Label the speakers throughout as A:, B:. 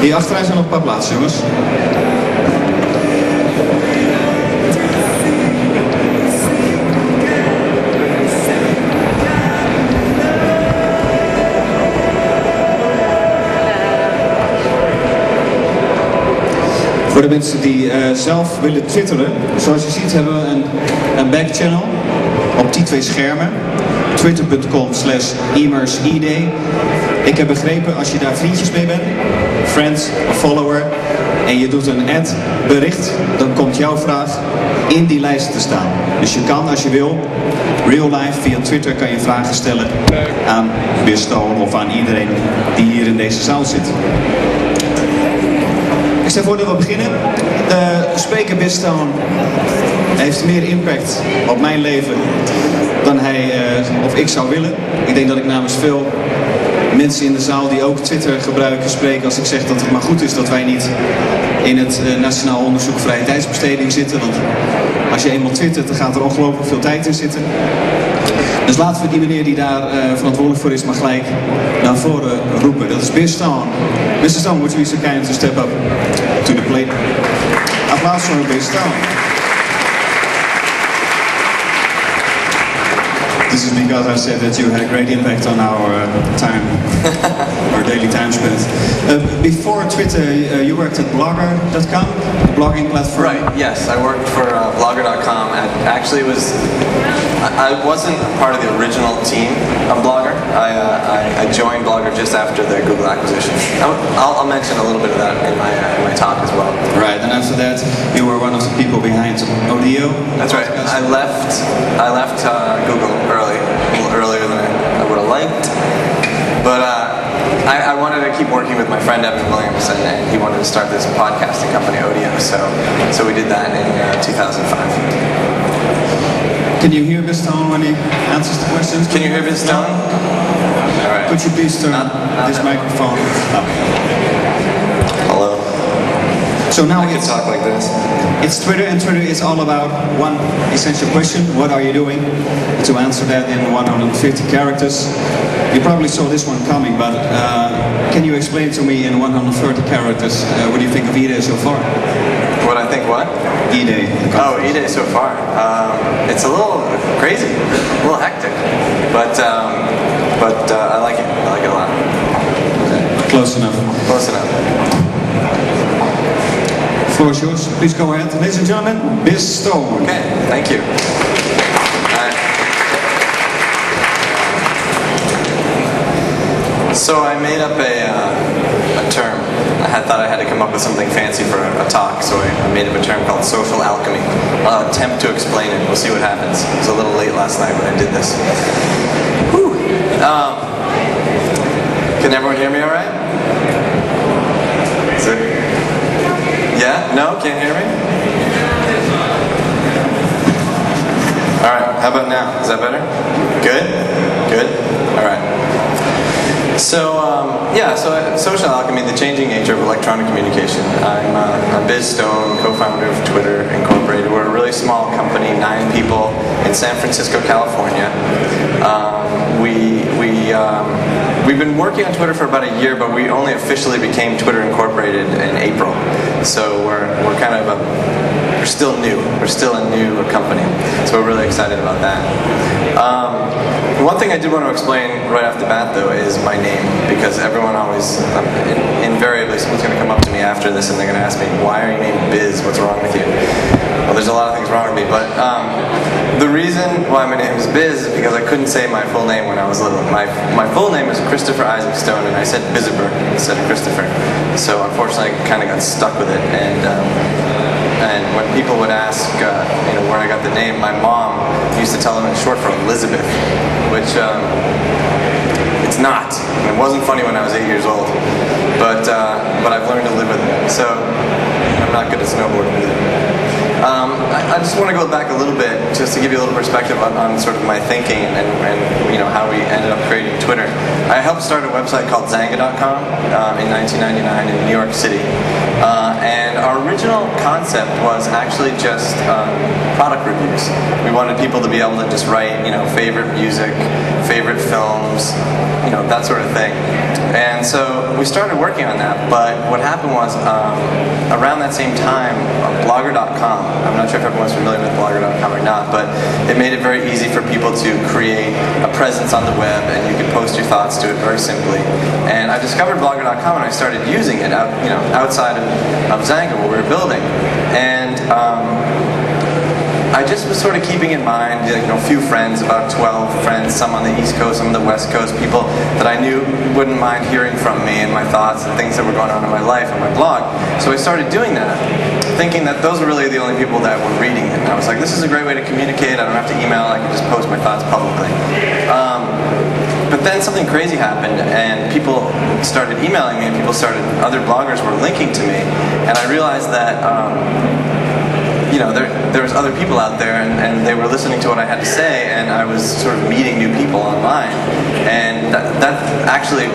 A: Hier achterin zijn nog een paar plaatsen, jongens. Voor de mensen die zelf willen twitteren, zoals je ziet hebben we een backchannel op die twee schermen. Twitter.com/immersid. Ik heb begrepen, als je daar vriendjes mee bent, friends of follower, en je doet een bericht, dan komt jouw vraag in die lijst te staan. Dus je kan, als je wil, real life via Twitter kan je vragen stellen aan Bizstone of aan iedereen die hier in deze zaal zit. Ik stel voor dat we beginnen. De spreker Bizstone heeft meer impact op mijn leven dan hij of ik zou willen. Ik denk dat ik namens veel mensen in de zaal die ook Twitter gebruiken spreek als ik zeg dat het maar goed is dat wij niet in het Nationaal Onderzoek Vrije Tijdsbesteding zitten. Want als je eenmaal twittert, dan gaat er ongelooflijk veel tijd in zitten. Dus laten we die meneer die daar verantwoordelijk voor is maar gelijk naar voren roepen. Dat is Bizstone. Mr. Stone, would you be so kind to step up to the plate? Applaus voor Bizstone. This is because I said that you had a great impact on our time, our daily time spent. Before Twitter, you worked at blogger.com, blogging platform.
B: Right, yes, I worked for blogger.com. Actually, I wasn't part of the original team of Blogger. I joined Blogger just after the Google acquisition. I'll mention a little bit of that in my talk as well.
A: Right, and after that, you were one of the people behind Audio.
B: That's right. I left Google early, a little earlier than I would have liked, but I wanted to keep working with my friend Evan Williams, and he wanted to start this podcasting company, Audio. So we did that in 2005.
A: Can you hear Bizstone when he answers the questions?
B: Can you hear Bizstone? All right.
A: Could you please turn this microphone up?
B: Hello.
A: So now
B: I can talk like this.
A: It's Twitter, and Twitter is all about one essential question: what are you doing? To answer that in 150 characters. You probably saw this one coming, but can you explain to me in 130 characters what do you think of E-Day so far?
B: What I think what?
A: E-Day.
B: Oh, E-Day so far. It's a little crazy, a little hectic, but I like it. I like it a lot.
A: Okay. Close enough.
B: Close enough.
A: Floor is yours. Please go ahead. Ladies and gentlemen, Bizstone.
B: Okay, thank you. So I made up a term. I thought I had to come up with something fancy for a talk, so I made up a term called social alchemy. I'll attempt to explain it. We'll see what happens. It was a little late last night when I did this. Whew. Can everyone hear me all right? Is it? Yeah? No? Can't hear me? All right. How about now? Is that better? Good? Good? All right. So, social alchemy, the changing nature of electronic communication. I'm Bizstone, co-founder of Twitter Incorporated. We're a really small company, 9 people in San Francisco, California. We've been working on Twitter for about a year, but we only officially became Twitter Incorporated in April. So we're kind of we're still new. We're still a new company. So we're really excited about that. One thing I did want to explain right off the bat, though, is my name, because everyone always, invariably, someone's going to come up to me after this and they're going to ask me, why are you named Biz? What's wrong with you? Well, there's a lot of things wrong with me, but the reason why my name is Biz is because I couldn't say my full name when I was little. My full name is Christopher Isaac Stone, and I said Biziber instead of Christopher. So unfortunately, I kind of got stuck with it, and when people would ask, where I got the name, my mom used to tell them it's short for Elizabeth, which it's not. It wasn't funny when I was 8 years old, but I've learned to live with it. So I'm not good at snowboarding either. I just want to go back a little bit, just to give you a little perspective on sort of my thinking and how we ended up creating Twitter. I helped start a website called Zanga.com in 1999 in New York City. And our original concept was actually just product reviews. We wanted people to be able to just write, favorite music, favorite films, that sort of thing. And so we started working on that, but what happened was around that same time, blogger.com, I'm not sure if everyone's familiar with blogger.com or not, but it made it very easy for people to create a presence on the web, and you could post your thoughts to it very simply. And I discovered blogger.com and I started using it outside of Xanga, what we were building. And I just was sort of keeping in mind, a few friends, about 12 friends, some on the East Coast, some on the West Coast, people that I knew wouldn't mind hearing from me and my thoughts and things that were going on in my life on my blog. So I started doing that, thinking that those were really the only people that were reading it. And I was like, this is a great way to communicate. I don't have to email. I can just post my thoughts publicly. But then something crazy happened, and people started emailing me, and other bloggers were linking to me, and I realized that there was other people out there, and they were listening to what I had to say, and I was sort of meeting new people online, and that actually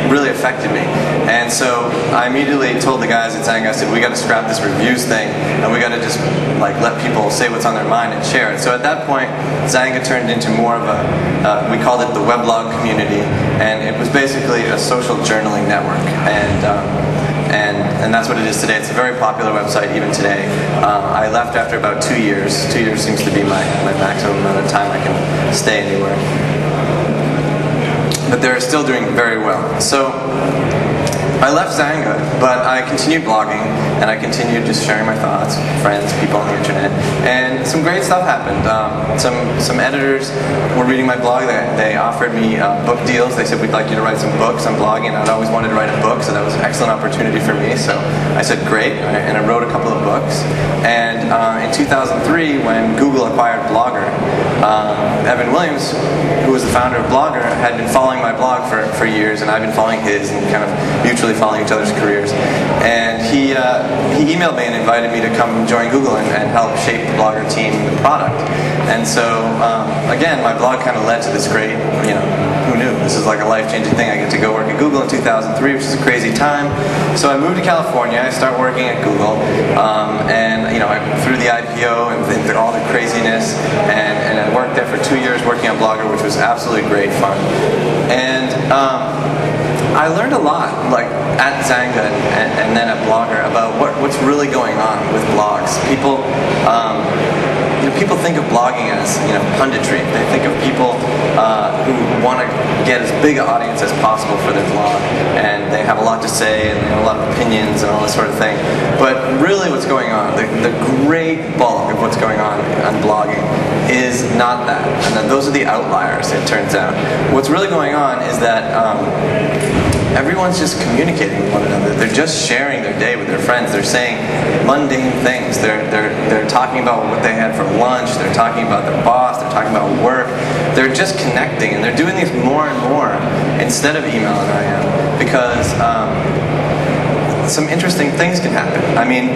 B: really affected me. And so I immediately told the guys at Xanga, I said, we got to scrap this reviews thing, and we got to just let people say what's on their mind and share it. So at that point, Xanga turned into more of we called it the weblog community, and it was basically a social journaling network. And that's what it is today. It's a very popular website even today. I left after about 2 years. 2 years seems to be my maximum amount of time I can stay anywhere. But they're still doing very well. So I left Xanga, but I continued blogging, and I continued just sharing my thoughts with friends, people on the internet, and some great stuff happened. Some editors were reading my blog. They offered me book deals. They said, we'd like you to write some books on blogging, and I'd always wanted to write a book, so that was an excellent opportunity for me. So I said, great, and I wrote a couple of books. And in 2003, when Google acquired Blogger, Evan Williams, who was the founder of Blogger, had been following my blog for years, and I've been following his, and kind of mutually following each other's careers. And he emailed me and invited me to come join Google and help shape the Blogger team and the product. And so, again, my blog kind of led to this great, who knew? This is like a life-changing thing. I get to go work at Google in 2003, which is a crazy time. So I moved to California. I started working at Google, and through the IPO and through all the craziness, and I worked there for 2 years working on Blogger, which was absolutely great fun. And I learned a lot, at Xanga and then at Blogger, about what's really going on with blogs. People think of blogging as punditry. They think of people who want to get as big an audience as possible for their blog, and they have a lot to say and they have a lot of opinions and all this sort of thing. But really, what's going on, the great bulk of what's going on blogging is not that, and then those are the outliers. It turns out what's really going on is that everyone's just communicating with one another. They're just sharing their day with their friends. They're saying mundane things. They're talking about what they had for lunch. They're talking about their boss. They're talking about work. They're just connecting, and they're doing these more and more instead of email and IM, because some interesting things can happen. I mean,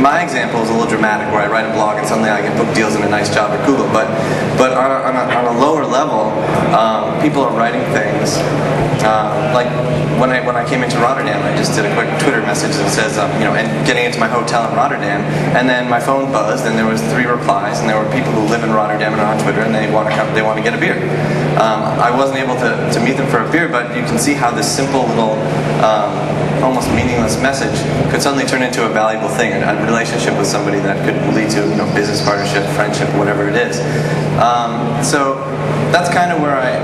B: my example is a little dramatic, where I write a blog and suddenly I get book deals and a nice job at Google. But on a lower level, people are writing things. Like when I came into Rotterdam, I just did a quick Twitter message that says, and getting into my hotel in Rotterdam, and then my phone buzzed, and there was 3 replies, and there were people who live in Rotterdam and are on Twitter, and they want to get a beer. I wasn't able to meet them for a beer, but you can see how this simple little almost meaningless message could suddenly turn into a valuable thing, a relationship with somebody that could lead to business partnership, friendship, whatever it is. So that's kind of where I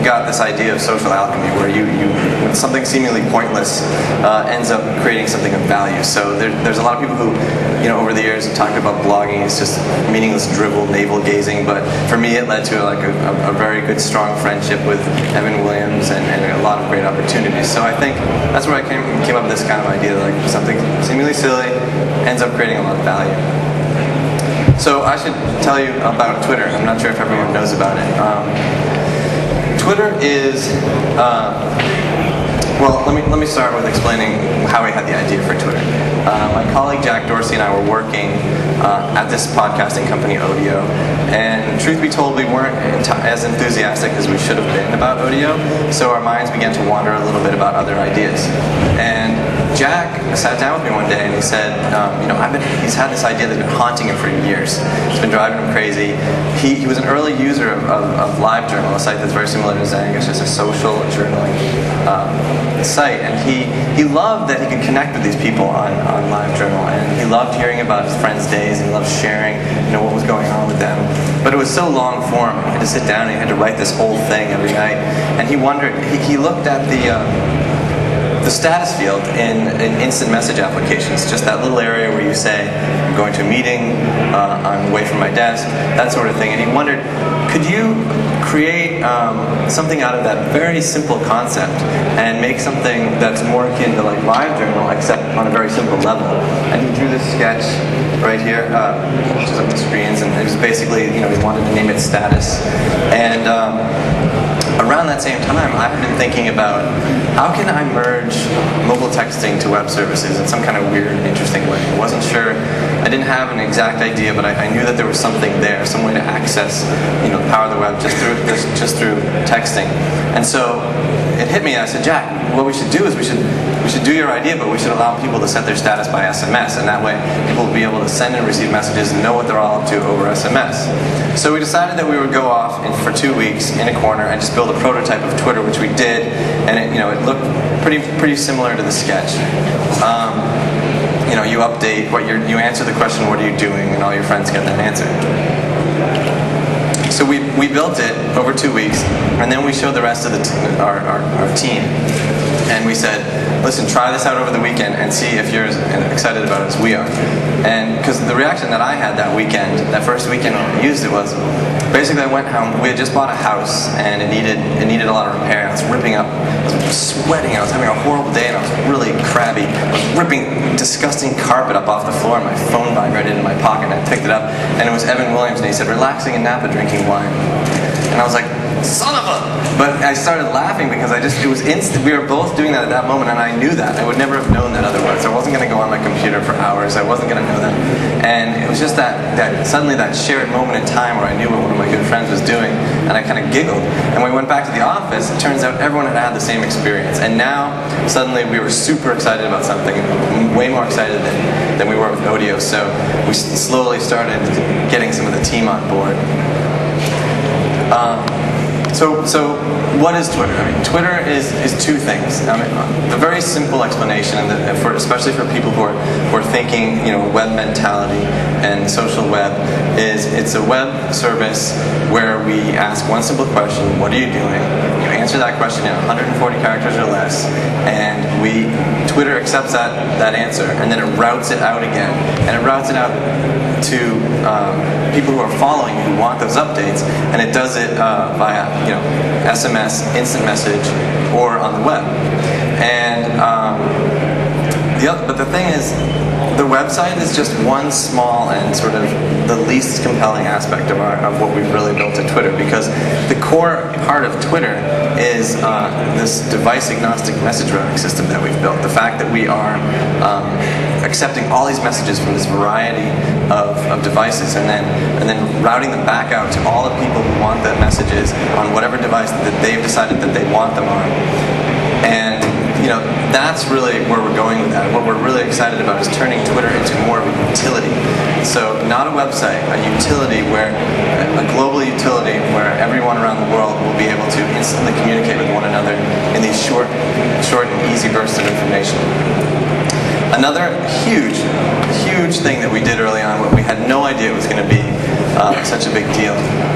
B: got this idea of social alchemy, where when something seemingly pointless ends up creating something of value. So there's a lot of people who, over the years have talked about blogging as just meaningless drivel, navel-gazing, but for me it led to a very good, strong friendship with Evan Williams and a lot of great opportunities. So I think that's where I came up with this kind of idea, something seemingly silly ends up creating a lot of value. So I should tell you about Twitter. I'm not sure if everyone knows about it. Twitter is, well, let me start with explaining how I had the idea for Twitter. My colleague Jack Dorsey and I were working at this podcasting company, Odeo, and truth be told, we weren't as enthusiastic as we should have been about Odeo, so our minds began to wander a little bit about other ideas. And Jack sat down with me one day and he said, he's had this idea that's been haunting him for years. It's been driving him crazy. He was an early user of LiveJournal, a site that's very similar to Xanga. It's just a social journaling site, and he loved that he could connect with these people on LiveJournal, and he loved hearing about his friends' days, and he loved sharing, what was going on with them. But it was so long form. He had to sit down and he had to write this whole thing every night, and he wondered. He looked at the status field in instant message applications, just that little area where you say, I'm going to a meeting, I'm away from my desk, that sort of thing. And he wondered, could you create something out of that very simple concept and make something that's more akin to like LiveJournal, except on a very simple level? And he drew this sketch right here, which is up the screens, and it was basically, he wanted to name it Status. And around that same time, I've been thinking about how can I merge mobile texting to web services in some kind of weird, interesting way. I wasn't sure. I didn't have an exact idea, but I knew that there was something there, some way to access, the power of the web just through texting. And so it hit me, and I said, Jack, what we should do is we should do your idea, but we should allow people to set their status by SMS, and that way people will be able to send and receive messages and know what they're all up to over SMS. So we decided that we would go off for 2 weeks in a corner and just build a prototype of Twitter, which we did, and it looked pretty similar to the sketch. You update you answer the question, what are you doing, and all your friends get that answer. So we built it over 2 weeks, and then we showed the rest of our team, and we said, listen, try this out over the weekend and see if you're as excited about it as we are. And because the reaction that I had that first weekend when we used it was, basically I went home, we had just bought a house, and it needed a lot of repair. I was ripping up, I was sweating, I was having a horrible day, and I was really crabby. I was ripping disgusting carpet up off the floor, and my phone vibrated in my pocket, and I picked it up, and it was Evan Williams, and he said, relaxing in Napa, drinking wine. And I was like, son of a... But I started laughing because it was instant. We were both doing that at that moment, and I knew that. I would never have known that otherwise. I wasn't going to go on my computer for hours. I wasn't going to know that. And it was just that suddenly that shared moment in time where I knew what one of my good friends was doing, and I kind of giggled. And when we went back to the office, it turns out everyone had had the same experience. And now, suddenly, we were super excited about something, way more excited than we were with Odeo. So we slowly started getting some of the team on board. So what is Twitter? I mean, Twitter is two things. I mean, the very simple explanation, and especially for people who are thinking, web mentality and social web, is it's a web service where we ask one simple question: what are you doing? You answer that question in 140 characters or less, and Twitter accepts that answer, and then it routes it out again, and it routes it out to people who are following, who want those updates, and it does it via SMS, instant message, or on the web. And but the thing is, the website is just one small and sort of the least compelling aspect of what we've really built at Twitter, because the core part of Twitter is this device-agnostic message routing system that we've built. The fact that we are accepting all these messages from this variety of devices, and then routing them back out to all the people who want the messages on whatever device that they've decided that they want them on. And that's really where we're going with that. What we're really excited about is turning Twitter into more of a utility. So not a website, a utility, a global utility where everyone around the world will be able to instantly communicate with one another in these short and easy bursts of information. Another huge thing that we did early on, what we had no idea it was going to be such a big deal,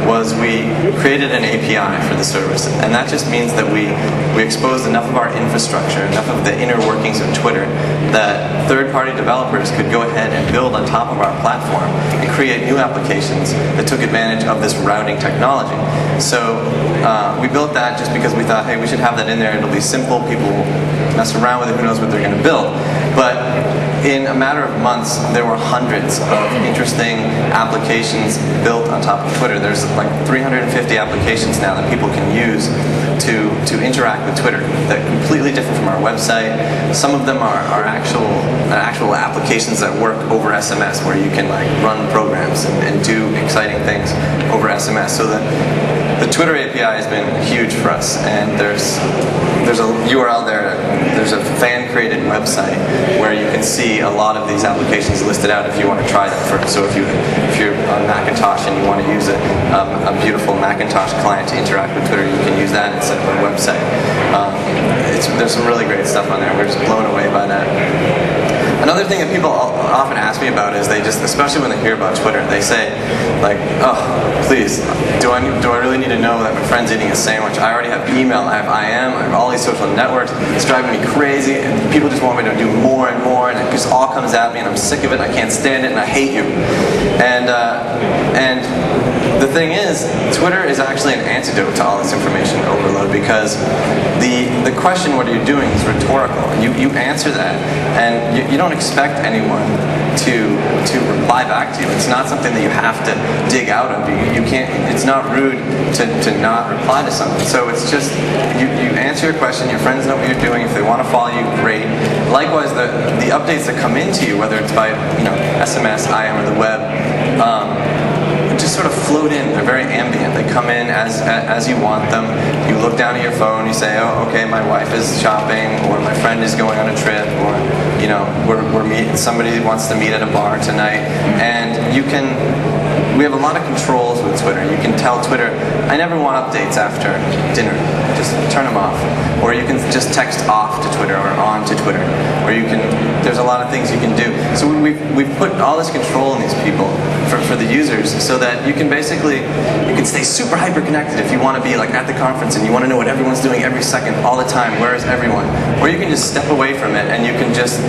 B: was we created an API for the service. And that just means that we exposed enough of our infrastructure, enough of the inner workings of Twitter, that third-party developers could go ahead and build on top of our platform and create new applications that took advantage of this routing technology. So we built that just because we thought, hey, we should have that in there. It'll be simple. People will mess around with it. Who knows what they're going to build? But in a matter of months, there were hundreds of interesting applications built on top of Twitter. There's like 350 applications now that people can use to interact with Twitter that are completely different from our website. Some of them are actual applications that work over SMS, where you can like run programs and do exciting things over SMS. So the Twitter API has been huge for us, and there's a URL there. There's a fan-created website where you can see a lot of these applications listed out if you want to try them first. So if you're on Macintosh and you want to use a beautiful Macintosh client to interact with Twitter, you can use that instead of our website. There's there's some really great stuff on there. We're just blown away by that. Another thing that people often ask me about is they just, especially when they hear about Twitter, they say, like, oh, please, do I really need to know that my friend's eating a sandwich? I already have email, I have IM, I have all these social networks. It's driving me crazy, and people just want me to do more and more, and it just all comes at me, and I'm sick of it, and I can't stand it, and I hate you. And the thing is, Twitter is actually an antidote to all this information overload, because the question, what are you doing, is rhetorical. You answer that, and you don't expect anyone to reply back to you. It's not something that you have to dig out of. You can't. It's not rude to not reply to something. So it's just you answer your question. Your friends know what you're doing. If they want to follow you, great. Likewise, the updates that come into you, whether it's by SMS, IM, or the web. Just sort of float in. They're very ambient. They come in as you want them. You look down at your phone. You say, "Oh, okay, my wife is shopping, or my friend is going on a trip, or we're meeting. Somebody wants to meet at a bar tonight." And we have a lot of controls with Twitter. You can tell Twitter, "I never want updates after dinner. Just turn them off." Or you can just text off to Twitter or on to Twitter. Or there's a lot of things you can do. So we've put all this control in these people for the users, so that you can stay super hyper connected if you want to be like at the conference and you want to know what everyone's doing every second, all the time. Where is everyone? Or you can just step away from it and you can just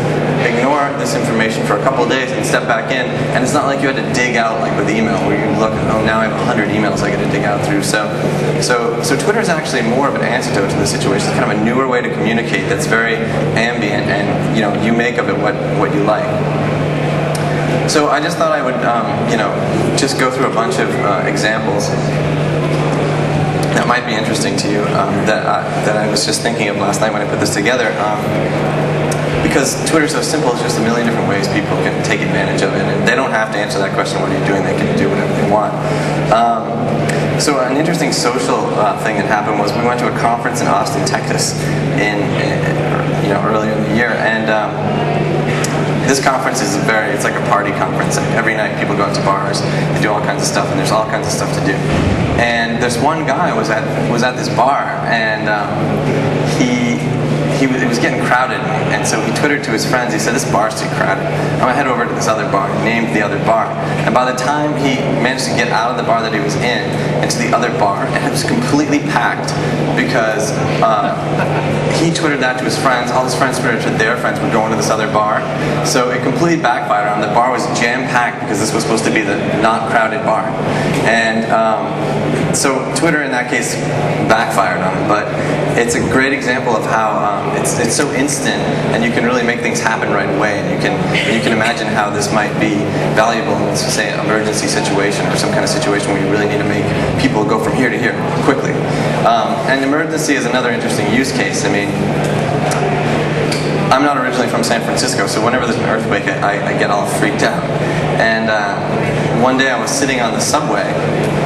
B: ignore this information for a couple of days and step back in. And it's not like you had to dig out like with email, where you look, oh, now I have 100 emails I got to dig out through. So Twitter is actually more of an antidote to the situation. It's kind of a newer way to communicate that's very ambient, and you make of it what you like. So I just thought I would, just go through a bunch of examples that might be interesting to you, that I was just thinking of last night when I put this together. Because Twitter's so simple, it's just a million different ways people can take advantage of it, and they don't have to answer that question, what are you doing? They can do whatever they want. So an interesting social thing that happened was we went to a conference in Austin, Texas, earlier in the year, and this conference is it's like a party conference. Every night people go out to bars, they do all kinds of stuff, and there's all kinds of stuff to do. And this one guy was at this bar, and it was getting crowded, and so he twittered to his friends. He said, "This bar's too crowded. I'm gonna head over to this other bar." He named the other bar, and by the time he managed to get out of the bar that he was in into the other bar, and it was completely packed, because he twittered that to his friends. All his friends twittered to their friends. We're going to this other bar, so it completely backfired on him. The bar was jam-packed because this was supposed to be the not crowded bar, and so Twitter in that case backfired on him. But it's a great example of how it's so instant, and you can really make things happen right away. And you can imagine how this might be valuable in, say, an emergency situation or some kind of situation where you really need to make people go from here to here quickly. And emergency is another interesting use case. I mean, I'm not originally from San Francisco, so whenever there's an earthquake, I get all freaked out. And one day I was sitting on the subway,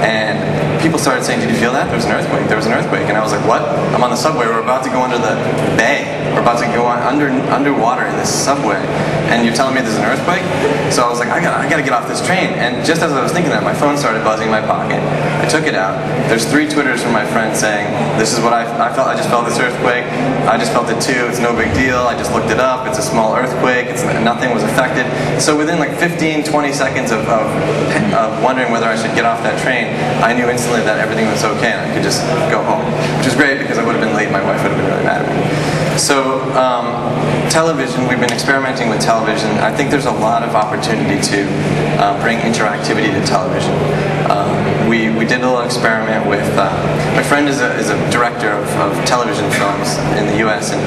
B: and people started saying, "Did you feel that? There was an earthquake. There was an earthquake." And I was like, "What?" I'm on the subway. We're about to go under the bay. We're about to go underwater in this subway, and you're telling me there's an earthquake? So I was like, I gotta get off this train. And just as I was thinking that, my phone started buzzing in my pocket. I took it out. There's 3 Twitters from my friend saying, "This is what I felt. I just felt this earthquake. I just felt it too. It's no big deal. I just looked it up. It's a small earthquake. Nothing was affected." So within like 15, 20 seconds of wondering whether I should get off that train, I knew instantly that everything was okay and I could just go home, which was great because I would have been late. My wife would have been really mad at me. So television, we've been experimenting with television. I think there's a lot of opportunity to bring interactivity to television. We did a little experiment with, my friend is a director of television films in the US, and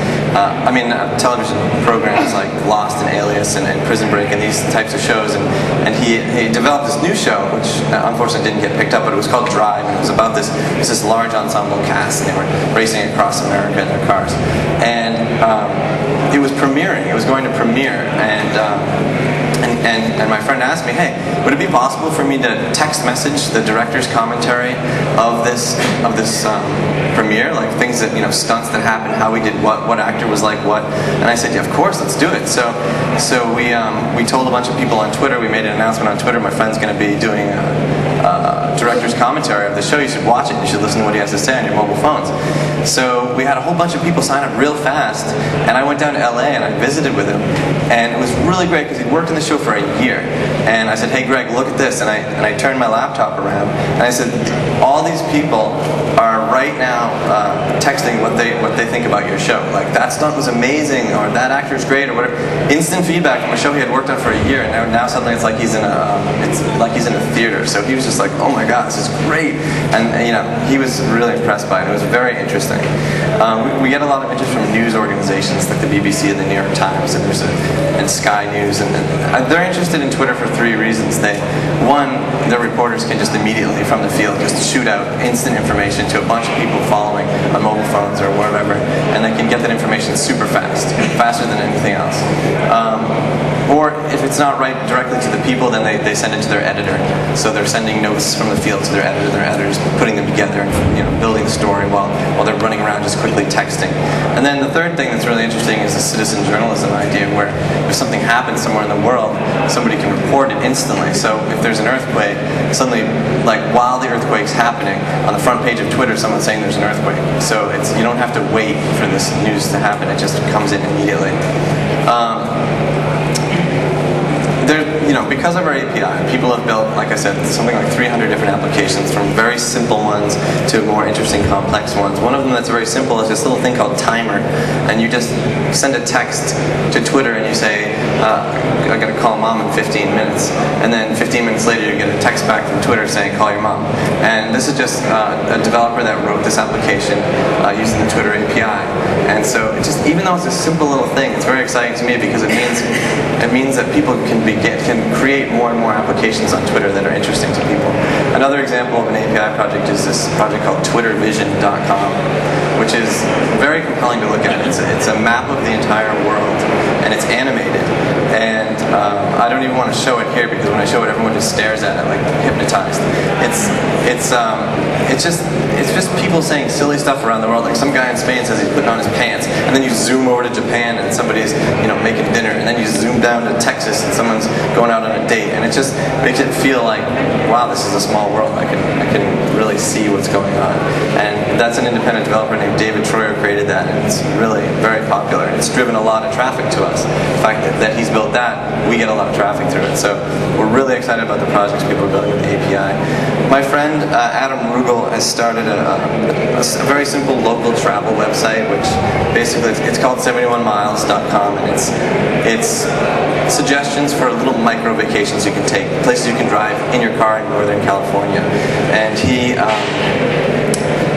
B: television programs like Lost and Alias and Prison Break and these types of shows, and he developed this new show, which unfortunately didn't get picked up, but it was called Drive, and it was about this large ensemble cast, and they were racing across America in their cars. And it was premiering, it was going to premiere, and my friend asked me, "Hey, would it be possible for me to text message the director's commentary of this premiere, like things that, stunts that happened, how we did what actor was like what?" And I said, "Yeah, of course, let's do it." So we told a bunch of people on Twitter. We made an announcement on Twitter. My friend's going to be doing director's commentary of the show. You should watch it. You should listen to what he has to say on your mobile phones. So we had a whole bunch of people sign up real fast, and I went down to LA and I visited with him, and it was really great because he'd worked on the show for a year. And I said, hey Greg, look at this, and I turned my laptop around, and I said, all these people are right now texting what they think about your show. Like, that stunt was amazing, or that actor's great, or whatever. Instant feedback from a show he had worked on for a year, and now suddenly it's like he's in a theater. So he was just like, oh my god, this is great, and you know, he was really impressed by it. It was very interesting. We get a lot of interest from news organizations like the BBC and the New York Times, and Sky News, and they're interested in Twitter for three reasons. One, their reporters can just immediately from the field just shoot out instant information to a bunch of people following on mobile phones or whatever, and they can get that information super fast, faster than anything else. Or if it's not right directly to the people, then they send it to their editor. So they're sending notes from the field to their editor's putting them together and, you know, building the story while they're running around just quickly texting. And then the third thing that's really interesting is the citizen journalism idea, where if something happens somewhere in the world, somebody can report it instantly. So if there's an earthquake, suddenly, like while the earthquake's happening, on the front page of Twitter, someone's saying there's an earthquake. So you don't have to wait for this news to happen; it just comes in immediately. You know, because of our API, people have built, like I said, something like 300 different applications, from very simple ones to more interesting, complex ones. One of them that's very simple is this little thing called Timer, and you just send a text to Twitter and you say, I gotta call mom in 15 minutes, and then 15 minutes later you get a text back from Twitter saying, call your mom. And this is just a developer that wrote this application using the Twitter API. And so even though it's a simple little thing, it's very exciting to me because it means that people can create more and more applications on Twitter that are interesting to people. Another example of an API project is this project called twittervision.com, which is very compelling to look at. It's a map of the entire world, and it's animated. And I don't even want to show it here because when I show it, everyone just stares at it like hypnotized. It's just people saying silly stuff around the world. Like some guy in Spain says he's putting on his pants, and then you zoom over to Japan and somebody's, you know, making dinner, and then you zoom down to Texas and someone's going out on a date, and it just makes it feel like, wow, this is a small world. I can really see what's going on. And that's an independent developer named David Troyer created that, and it's really very popular. It's driven a lot of traffic to us. The fact that he's built that, we get a lot of traffic through it. So we're really excited about the projects people are building with the API. My friend Adam Rugel has started a very simple local travel website, which basically it's called 71miles.com, and it's suggestions for little micro vacations you can take, places you can drive in your car in Northern California. And he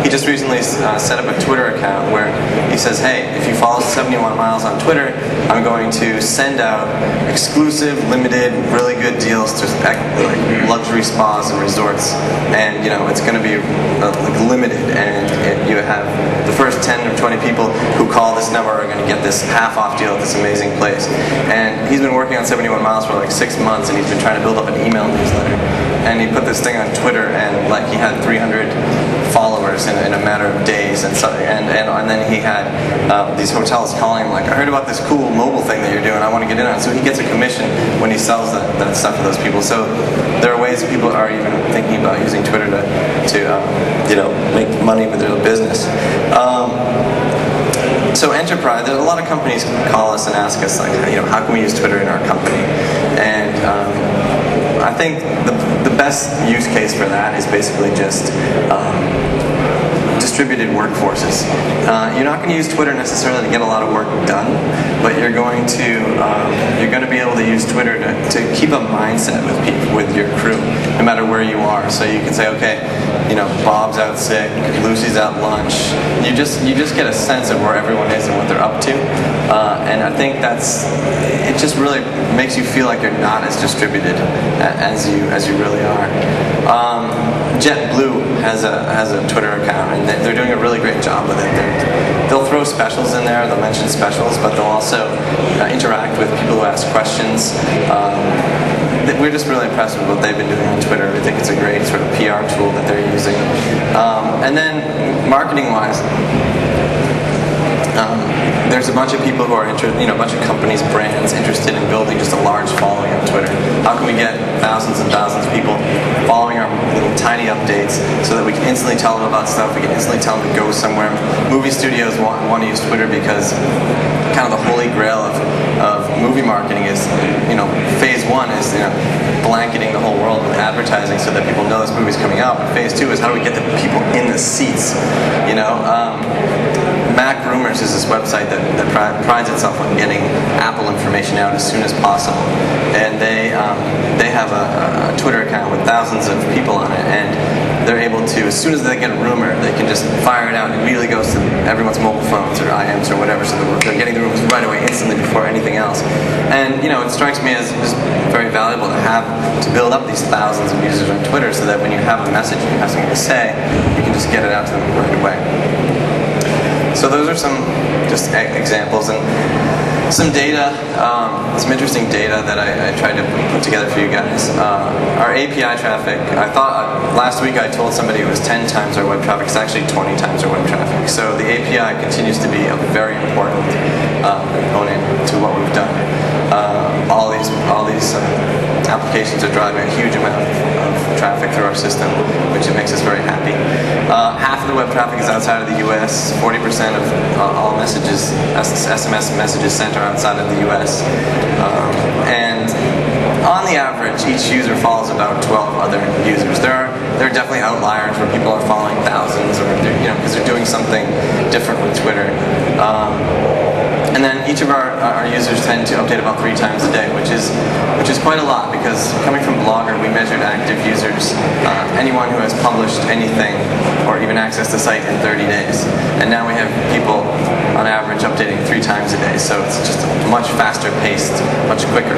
B: just recently set up a Twitter account where he says, hey, if you follow 71 Miles on Twitter, I'm going to send out exclusive, limited, really good deals to like luxury spas and resorts. And you know, it's going to be like limited, and you have the first 10 or 20 people who call this number are going to get this half-off deal at this amazing place. And he's been working on 71 Miles for like 6 months, and he's been trying to build up an email newsletter. And he put this thing on Twitter, and like he had 300 followers in a matter of days, and then he had these hotels calling him like, I heard about this cool mobile thing that you're doing, I want to get in on it. So he gets a commission when he sells that stuff to those people. So there are ways people are even thinking about using Twitter to you know, make money with their business. So enterprise, there's a lot of companies call us and ask us, like, you know, how can we use Twitter in our company? And I think the best use case for that is basically just distributed workforces. You're not going to use Twitter necessarily to get a lot of work done, but you're going to be able to use Twitter to keep a mindset with your crew, no matter where you are. So you can say, okay, you know, Bob's out sick, Lucy's at lunch. You just get a sense of where everyone is and what they're up to, and I think it just really makes you feel like you're not as distributed as you really are. JetBlue has a Twitter account, and they're doing a really great job with it. They'll throw specials in there, they'll mention specials, but they'll also interact with people who ask questions. We're just really impressed with what they've been doing on Twitter. I think it's a great sort of PR tool that they're using. And then marketing-wise, there's a bunch of people who are interested, a bunch of companies, brands interested in building just a large following on Twitter. How can we get thousands and thousands of people following our little tiny updates so that we can instantly tell them about stuff, we can instantly tell them to go somewhere. Movie studios want to use Twitter because kind of the holy grail of movie marketing is, phase one is, blanketing the whole world with advertising so that people know this movie's coming out. But phase two is how do we get the people in the seats, Mac Rumors is this website that prides itself on getting Apple information out as soon as possible, and they have a Twitter account with thousands of people on it, and they're able to, as soon as they get a rumor, they can just fire it out and it immediately goes to everyone's mobile phones or IMs or whatever, so they're getting the rumors right away, instantly, before anything else. And it strikes me as just very valuable to build up these thousands of users on Twitter, so that when you have a message and you have something to say, you can just get it out to them right away. So those are some just examples, and some data, some interesting data that I tried to put together for you guys. Our API traffic, I thought last week I told somebody it was 10 times our web traffic. It's actually 20 times our web traffic. So the API continues to be a very important component to what we've done. All these applications are driving a huge amount of traffic through our system, which it makes us very happy. Half of the web traffic is outside of the US. 40% of all messages, SMS messages sent are outside of the US. And on the average, each user follows about 12 other users. There are definitely outliers where people are following thousands, or because they're doing something different with Twitter. And then each of our users tend to update about 3 times a day, which is quite a lot, because coming from Blogger, we measured active users, anyone who has published anything or even accessed the site in 30 days. And now we have people on average updating 3 times a day, so it's just much faster paced, much quicker.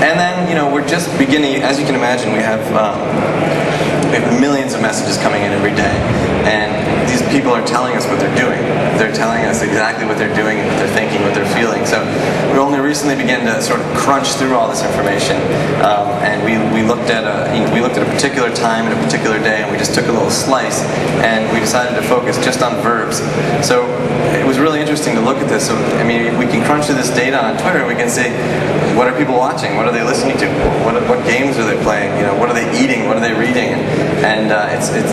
B: And then, we're just beginning, as you can imagine, we have millions of messages coming in every day, and these people are telling us what they're doing. They're telling us exactly what they're doing and what they're thinking, what they're feeling. So we only recently began to sort of crunch through all this information, and we looked at a particular time and a particular day, and we just took a little slice, and we decided to focus just on verbs. So it was really interesting to look at this. So we can crunch through this data on Twitter, and we can see what are people watching, what are they listening to, what games are they playing, what are they eating, what are they reading, and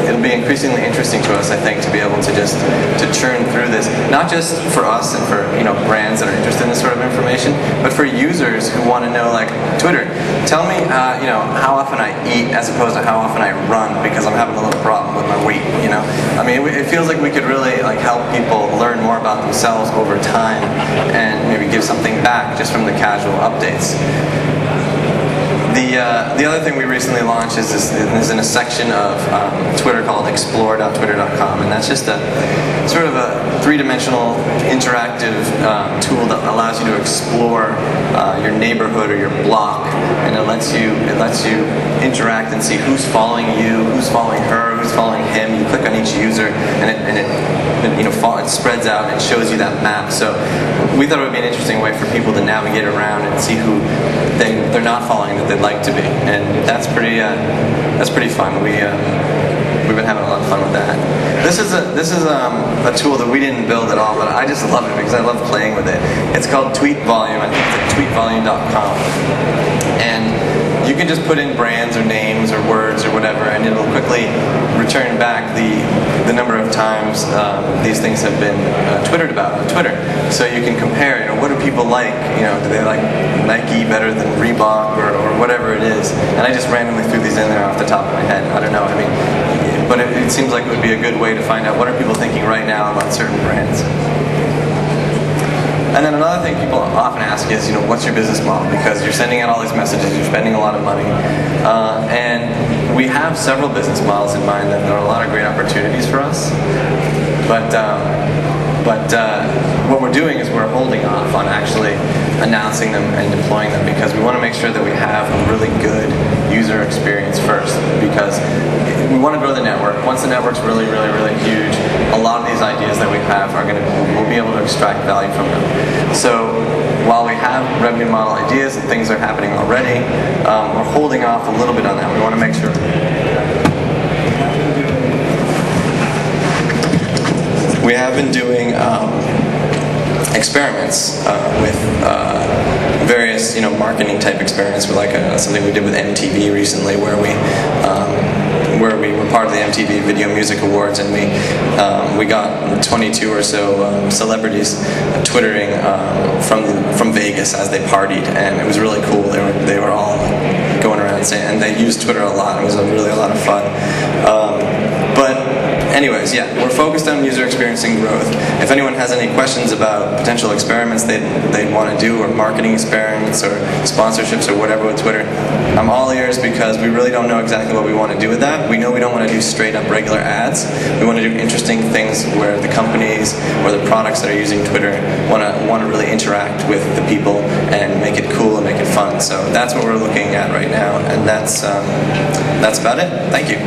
B: it'll be increasingly interesting to us, I think, to be able to just churn through this, not just for us and for brands that are interested in this sort of information, but for users who want to know, like, Twitter, tell me how often I eat as opposed to how often I run, because I'm having a little problem with my weight. It feels like we could really help people learn more about themselves over time, and maybe give something back just from the casual updates. The other thing we recently launched is in a section of Twitter called explore.twitter.com, and that's just a sort of a 3-dimensional interactive tool that allows you to explore your neighborhood or your block, and it lets you interact and see who's following you, who's following her, who's following him. You click on each user, and it spreads out and shows you that map. So we thought it would be an interesting way for people to navigate around and see who they're not following that they'd like to be, and that's pretty fun. We've been having a lot of fun with that. This is a tool that we didn't build at all, but I just love it because I love playing with it. It's called Tweet Volume. I think it's at tweetvolume.com, and you can just put in brands or names or words or whatever, and it'll quickly return back the number of times these things have been twittered about on Twitter. So you can compare, what do people like? Do they like Nike better than Reebok or whatever it is? And I just randomly threw these in there off the top of my head. I don't know. But it seems like it would be a good way to find out what are people thinking right now about certain brands. And then another thing people often ask is, what's your business model? Because you're sending out all these messages, you're spending a lot of money. And we have several business models in mind that there are a lot of great opportunities for us. But what we're doing is we're holding off on actually announcing them and deploying them, because we want to make sure that we have a really good user experience first, because we want to grow the network. Once the network's really, really, really huge, a lot of these ideas that we have we'll be able to extract value from them. So while we have revenue model ideas and things are happening already, we're holding off a little bit on that. We want to make sure We have been doing experiments with various, marketing type experiments. With something we did with MTV recently, where we were part of the MTV Video Music Awards, and we got 22 or so celebrities twittering from Vegas as they partied, and it was really cool. They were all going around saying, and they used Twitter a lot. It was really a lot of fun. But anyways, yeah, we're focused on user experience and growth. If anyone has any questions about potential experiments they'd want to do, or marketing experiments, or sponsorships, or whatever with Twitter, I'm all ears, because we really don't know exactly what we want to do with that. We know we don't want to do straight up regular ads. We want to do interesting things where the companies or the products that are using Twitter want to really interact with the people and make it cool and make it fun. So that's what we're looking at right now, and that's about it. Thank you.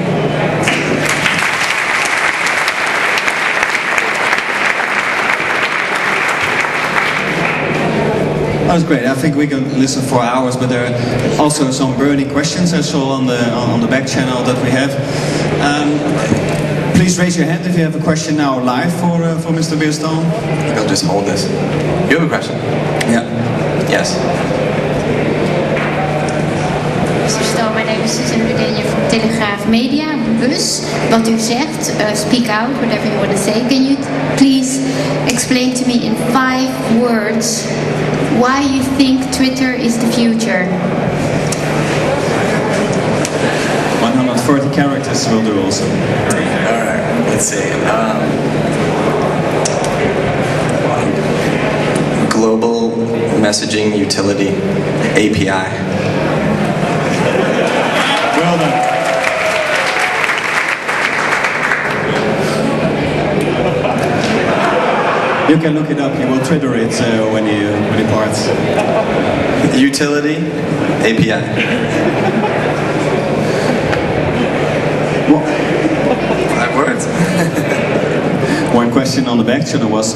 A: That was great. I think we can listen for hours, but there are also some burning questions I saw on the back channel that we have. Please raise your hand if you have a question now live for Mr. Beerstone.
B: I'll just hold this. You have a question?
A: Yeah.
B: Yes.
C: Mr. Stone, my name is Susan Rudinje from Telegraaf Media, Bus. Wat u zegt, speak out, whatever you want to say. Can you please explain to me in 5 words why you think Twitter is the future?
A: 140 characters will do also.
B: Alright, let's see. Global Messaging Utility, API.
A: Well done. You can look it up. You will Twitter it when you part.
B: Utility, API.
A: What?
B: 5 words.
A: One question on the back channel was,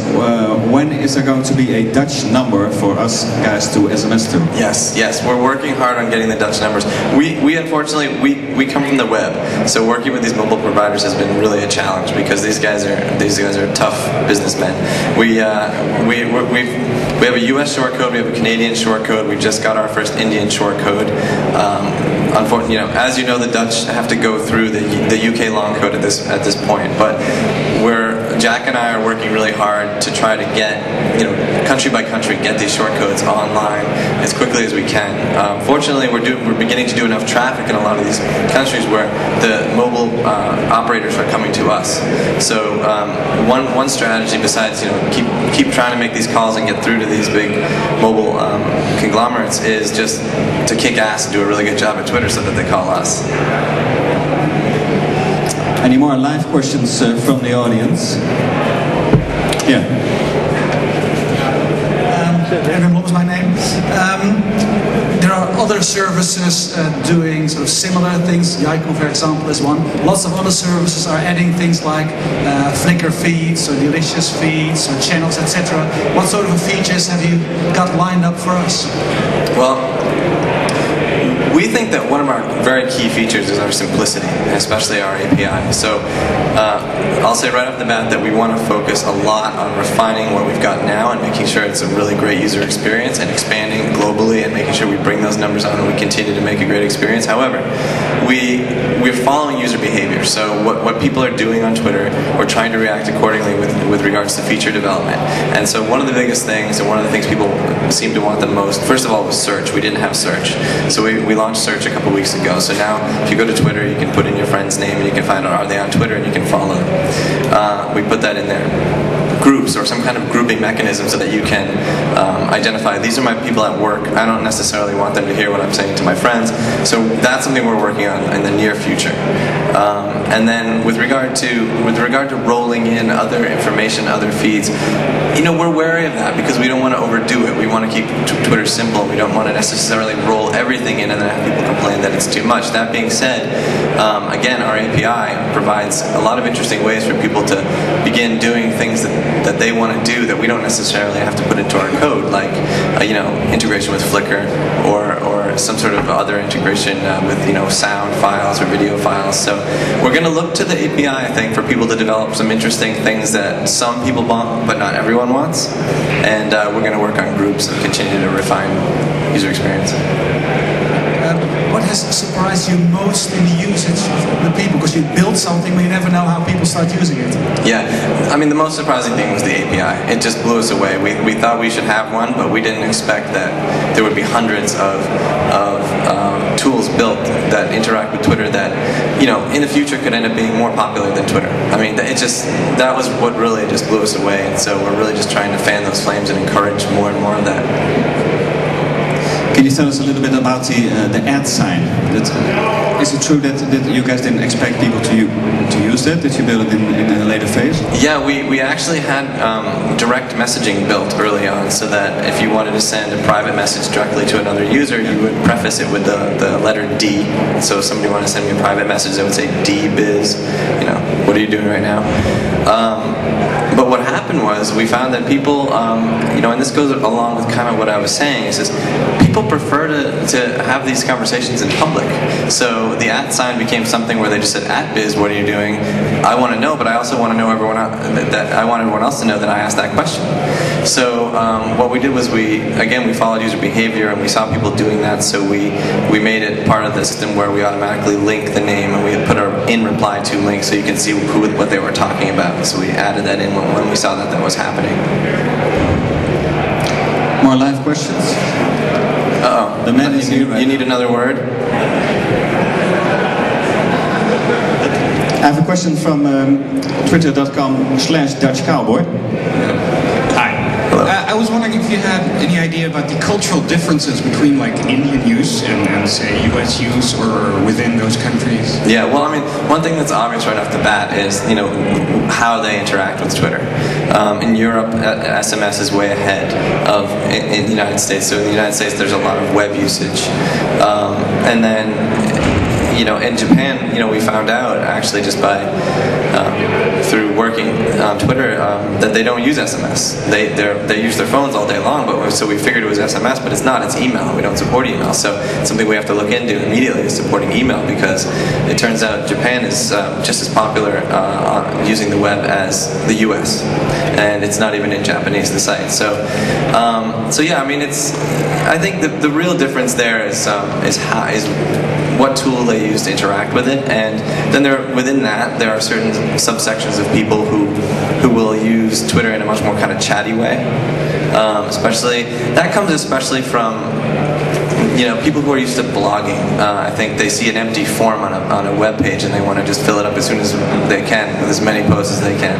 A: when is there going to be a Dutch number for us guys to SMS to?
B: Yes, we're working hard on getting the Dutch numbers. We unfortunately, we come from the web, so working with these mobile providers has been really a challenge, because these guys are tough businessmen. We have a US short code, we have a Canadian short code, we just got our first Indian short code. Unfortunately, as you know, the Dutch have to go through the UK long code at this point, but Jack and I are working really hard to try to get, country by country, get these short codes online as quickly as we can. Fortunately, we're beginning to do enough traffic in a lot of these countries where the mobile operators are coming to us. So one strategy, besides keep trying to make these calls and get through to these big mobile conglomerates, is just to kick ass and do a really good job at Twitter so that they call us.
A: Any more live questions from the audience? Yeah.
D: Henk-Jan Winkeldermaat is my name. There are other services doing sort of similar things. Yicon, for example, is one. Lots of other services are adding things like Flickr feeds, or Delicious feeds, or channels, etc. What sort of features have you got lined up for us?
B: Well, we think that one of our very key features is our simplicity, especially our API. So I'll say right off the bat that we want to focus a lot on refining what we've got now and making sure it's a really great user experience, and expanding globally and making sure we bring those numbers on and we continue to make a great experience. However, we're following user behavior. So what people are doing on Twitter, we're trying to react accordingly with regards to feature development. And so one of the biggest things, and one of the things people seem to want the most, first of all, was search. We didn't have search. So we launched search a couple weeks ago. So now if you go to Twitter, you can put in your friend's name and you can find out, are they on Twitter, and you can follow them. We put that in there. Groups, or some kind of grouping mechanism, so that you can identify, these are my people at work, I don't necessarily want them to hear what I'm saying to my friends. So that's something we're working on in the near future. And then with regard to rolling in other information, other feeds, we're wary of that, because we don't want to overdo it. We want to keep Twitter simple. We don't want to necessarily roll everything in and then have people complain that it's too much. That being said, again, our API provides a lot of interesting ways for people to begin doing things that they want to do that we don't necessarily have to put into our code, like integration with Flickr, or some sort of other integration with sound files or video files. So we're going to look to the API, I think, for people to develop some interesting things that some people want but not everyone wants. And we're going to work on groups and continue to refine user experience.
D: What has surprised you most in the usage of the people? Because you build something but you never know how people start using it.
B: Yeah, I mean the most surprising thing was the API. It just blew us away. We thought we should have one, but we didn't expect that there would be hundreds of tools built that interact with Twitter that, in the future could end up being more popular than Twitter. I mean, that was what really just blew us away, and so we're really just trying to fan those flames and encourage more and more of that.
A: Can you tell us a little bit about the ad sign? Is it true that you guys didn't expect people to use that? Did you build it in a later phase?
B: Yeah, we actually had direct messaging built early on, so that if you wanted to send a private message directly to another user, you would preface it with the letter D. So if somebody wanted to send me a private message, they would say D-biz, what are you doing right now? But what happened was we found that people, and this goes along with kind of what I was saying, is people prefer to have these conversations in public. So the @ sign became something where they just said, @biz, what are you doing? I want to know, but I also want to know everyone else, that I want everyone else to know that I asked that question. So what we did was we followed user behavior and we saw people doing that, so we made it part of the system where we automatically link the name and we put our in reply to link so you can see what they were talking about. So we added that in when we saw that was happening.
A: More live questions?
B: Uh-oh.
A: The man is here, right?
B: You need another word?
A: I have a question from twitter.com/DutchCowboy.
E: Hi.
B: Hello.
E: I was wondering if you had any idea about the cultural differences between like Indian use and say US use or within those countries.
B: Yeah, well, I mean, one thing that's obvious right off the bat is, how they interact with Twitter. In Europe, SMS is way ahead of in the United States. So in the United States, there's a lot of web usage. And then, in Japan, we found out actually just by through working on Twitter that they don't use SMS. They use their phones all day long, so we figured it was SMS, but it's not. It's email. We don't support email, so it's something we have to look into immediately is supporting email, because it turns out Japan is just as popular using the web as the U.S. and it's not even in Japanese, the site. So yeah, I mean, I think the real difference there is what tool they use to interact with it, and then within that there are certain subsections of people who will use Twitter in a much more kind of chatty way. That comes especially from people who are used to blogging. I think they see an empty form on a web page and they want to just fill it up as soon as they can with as many posts as they can.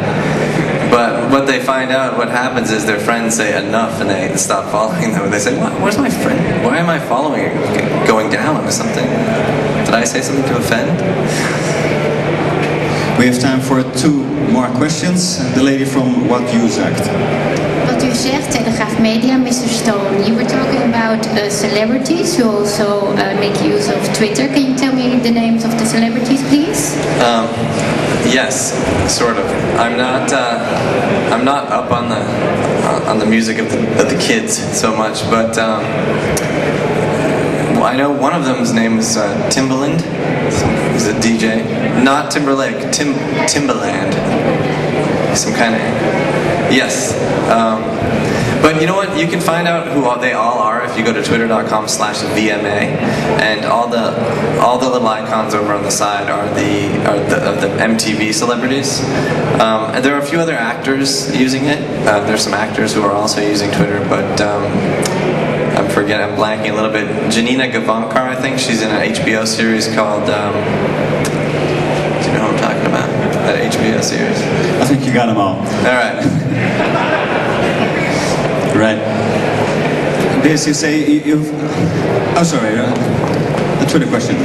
B: But what they find out, what happens is their friends say enough and they stop following them. And they say, where's my friend? Why am I following it? Going down or something? Did I say something to offend?
A: We have time for 2 more questions. The lady from What You Zegt.
C: Wat u zegt, Telegraaf Media, Mr. Stone, you were talking about celebrities who also make use of Twitter. Can you tell me the names of the celebrities, please?
B: Yes, sort of. I'm not up on the music of the kids so much, but I know one of them's name is Timbaland. He's a DJ. Not Timberlake, Timbaland. Some kind of... Yes. But you know what? You can find out who they all are if you go to twitter.com/VMA, and all the little icons over on the side are the MTV celebrities. And there are a few other actors using it. There's some actors who are also using Twitter, but I'm blanking a little bit. Janina Gavankar, I think, she's in an HBO series called, do you know what I'm talking about? That HBO series?
A: I think you got them all.
B: Alright.
A: Right. This you say you've... Oh, sorry. The Twitter question.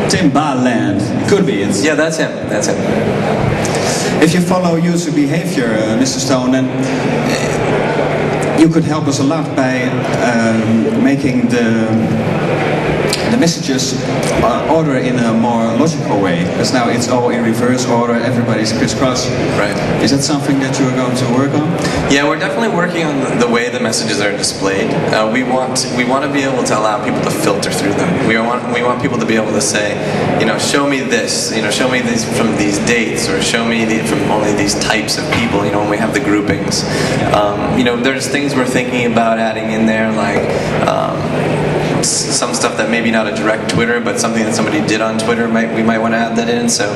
A: Timbaland. It could be.
B: Yeah, that's him. That's him.
A: If you follow user behavior, Mr. Stone, then you could help us a lot by making the messages order in a more logical way. Because now it's all in reverse order, everybody's crisscross.
B: Right.
A: Is that something that you are going to work on?
B: Yeah, we're definitely working on the way the messages are displayed. We want to be able to allow people to filter through them. We want people to be able to say, show me this, show me these from these dates, or show me from only these types of people. When we have the groupings, there's things we're thinking about adding in there, like some stuff that maybe not a direct Twitter, but something that somebody did on Twitter, we might want to add that in. So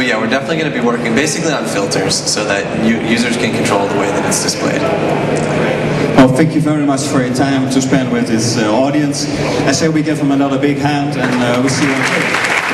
B: yeah, we're definitely going to be working basically on filters so that users can control the way that it's displayed.
A: Well, thank you very much for your time to spend with this audience. I say we give them another big hand, and we'll see you on Twitter.